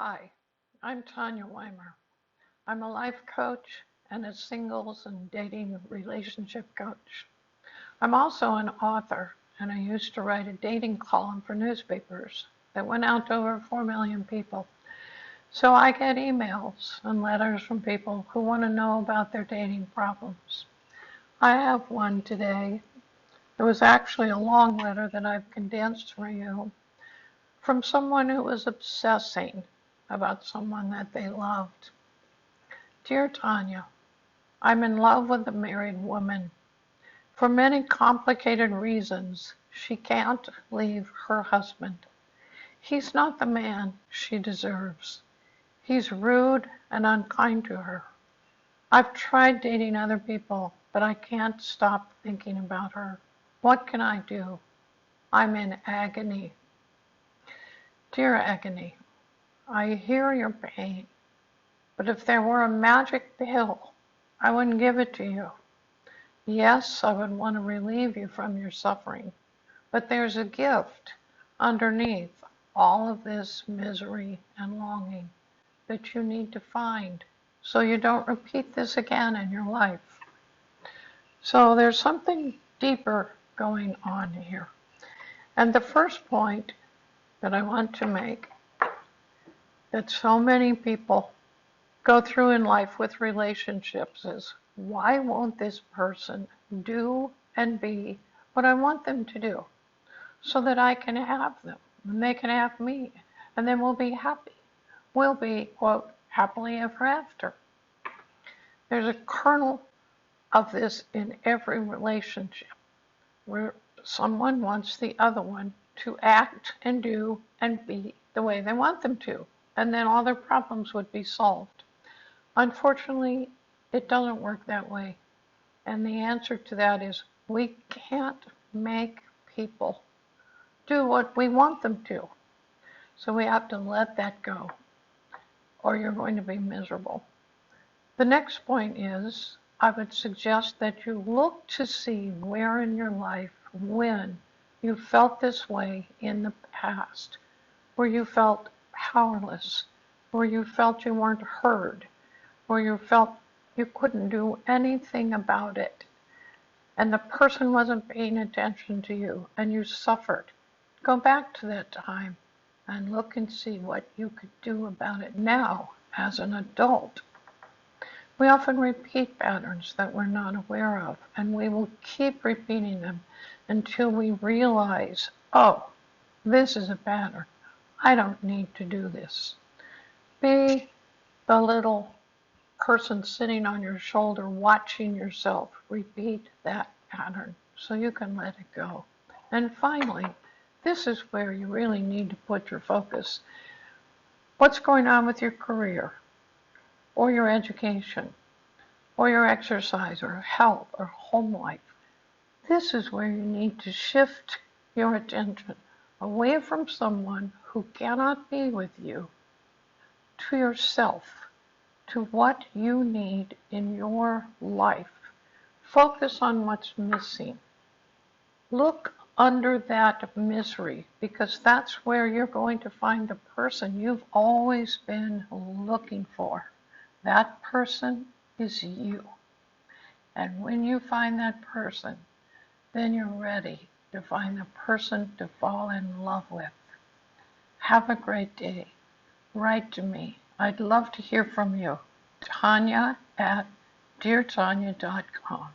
Hi, I'm Tonja Weimer. I'm a life coach and a singles and dating relationship coach. I'm also an author, and I used to write a dating column for newspapers that went out to over 4 million people. So I get emails and letters from people who want to know about their dating problems. I have one today. It was actually a long letter that I've condensed for you from someone who was obsessing about someone that they loved. Dear Tonja, I'm in love with a married woman. For many complicated reasons, she can't leave her husband. He's not the man she deserves. He's rude and unkind to her. I've tried dating other people, but I can't stop thinking about her. What can I do? I'm in agony. Dear Agony, I hear your pain, but if there were a magic pill, I wouldn't give it to you. Yes, I would want to relieve you from your suffering, but there's a gift underneath all of this misery and longing that you need to find so you don't repeat this again in your life. So there's something deeper going on here. And the first point that I want to make that so many people go through in life with relationships is, why won't this person do and be what I want them to do so that I can have them and they can have me, and then we'll be happy. We'll be, quote, happily ever after. There's a kernel of this in every relationship where someone wants the other one to act and do and be the way they want them to, and then all their problems would be solved. Unfortunately, it doesn't work that way. And the answer to that is, we can't make people do what we want them to. So we have to let that go, or you're going to be miserable. The next point is, I would suggest that you look to see where in your life, when you felt this way in the past, where you felt powerless, where you felt you weren't heard, where you felt you couldn't do anything about it, and the person wasn't paying attention to you, and you suffered. Go back to that time and look and see what you could do about it now as an adult. We often repeat patterns that we're not aware of, and we will keep repeating them until we realize, oh, this is a pattern. I don't need to do this. Be the little person sitting on your shoulder watching yourself repeat that pattern so you can let it go. And finally, this is where you really need to put your focus. What's going on with your career, or your education, or your exercise, or health, or home life? This is where you need to shift your attention away from someone who cannot be with you to yourself, to what you need in your life. Focus on what's missing. Look under that misery, because that's where you're going to find the person you've always been looking for. That person is you. And when you find that person, then you're ready to find the person to fall in love with. Have a great day. Write to me. I'd love to hear from you. Tonja at deartonja.com.